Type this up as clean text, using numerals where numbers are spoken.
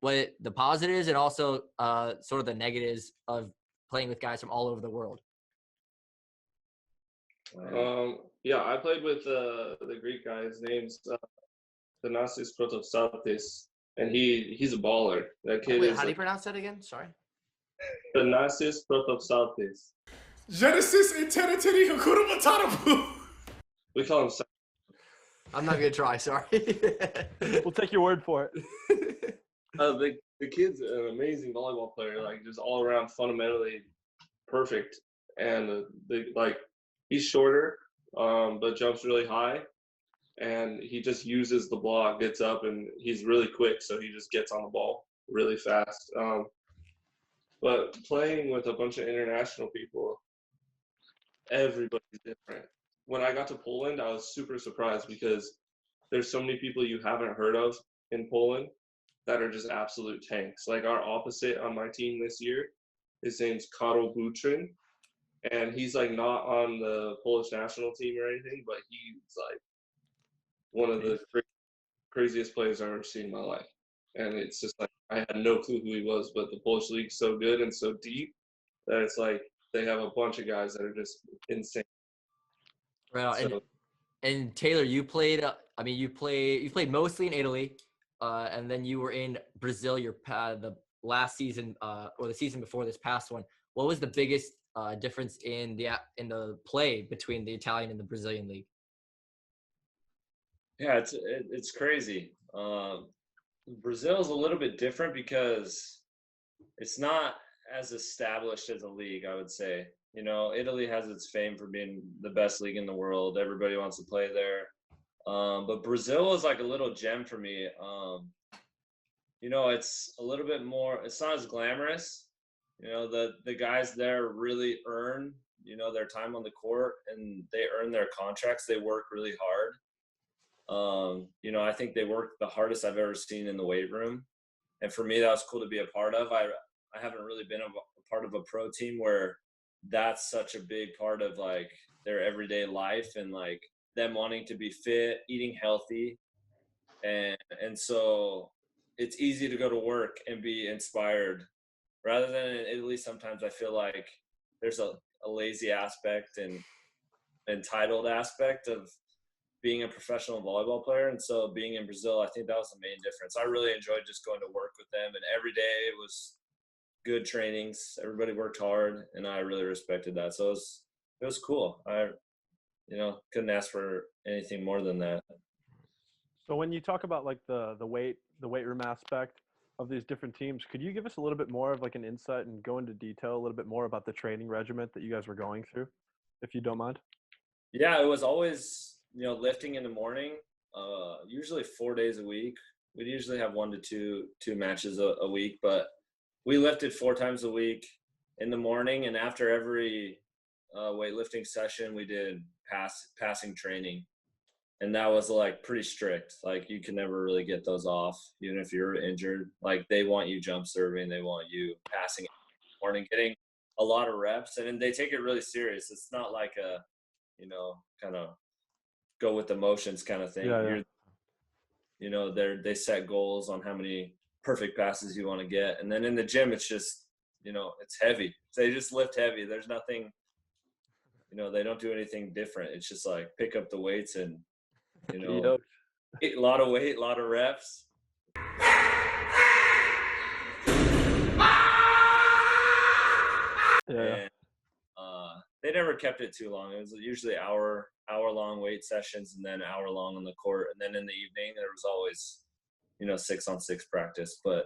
what the positives and also sort of the negatives of playing with guys from all over the world? Yeah, I played with the Greek guy. His name's Thanasis Protopsaltis, and he's a baller. That kid Wait, is how do you pronounce that again? Sorry. Thanasis Protopsaltis. Genesis Eternity Hakuna Matata. We call him. I'm not gonna try. Sorry. We'll take your word for it. The kid's an amazing volleyball player, like just all around fundamentally perfect, and he's shorter, but jumps really high, and he just uses the block, gets up, and he's really quick, so he just gets on the ball really fast. But playing with a bunch of international people, everybody's different. When I got to Poland, I was super surprised because there's so many people you haven't heard of in Poland that are just absolute tanks. Like our opposite on my team this year, his name's Karol Butrin, and he's like not on the Polish national team or anything, but he's like one of the craziest players I've ever seen in my life. And it's just like I had no clue who he was, but the Polish league's so good and so deep that it's like they have a bunch of guys that are just insane. Right. So, and Taylor, you played. You played mostly in Italy, and then you were in Brazil. The last season, or the season before this past one. What was the biggest difference in the play between the Italian and the Brazilian league? Yeah, it's crazy. Brazil is a little bit different because it's not as established as a league, I would say. You know, Italy has its fame for being the best league in the world. Everybody wants to play there. But Brazil is like a little gem for me. You know, it's a little bit more, it's not as glamorous. You know, the guys there really earn, you know, their time on the court, and they earn their contracts. They work really hard. You know, I think they work the hardest I've ever seen in the weight room. And for me, that was cool to be a part of. I haven't really been a part of a pro team where that's such a big part of like their everyday life and like them wanting to be fit, eating healthy. And so it's easy to go to work and be inspired rather than in Italy. Sometimes I feel like there's a lazy aspect and entitled aspect of being a professional volleyball player. And so being in Brazil, I think that was the main difference. I really enjoyed just going to work with them, and every day it was good trainings. Everybody worked hard, and I really respected that. So it was cool. I, you know, couldn't ask for anything more than that. So when you talk about like the weight room aspect of these different teams, could you give us a little bit more of like an insight and go into detail a little bit more about the training regiment that you guys were going through, if you don't mind? Yeah, it was always, you know, lifting in the morning, usually 4 days a week. We'd usually have 1 to 2 matches a week, but we lifted 4 times a week in the morning, and after every weightlifting session, we did passing training, and that was like pretty strict. Like you can never really get those off, even if you're injured. Like they want you jump serving, they want you passing in the morning, getting a lot of reps, and they take it really serious. It's not like a, you know, kind of go with the motions kind of thing. Yeah. You know, they set goals on how many perfect passes you want to get, and then in the gym it's just, you know, it's heavy. They just lift heavy. There's nothing, you know, they don't do anything different. It's just like pick up the weights and, you know, a lot of weight, a lot of reps. Yeah. And they never kept it too long. It was usually hour long weight sessions, and then hour long on the court, and then in the evening there was always, you know, 6-on-6 practice. But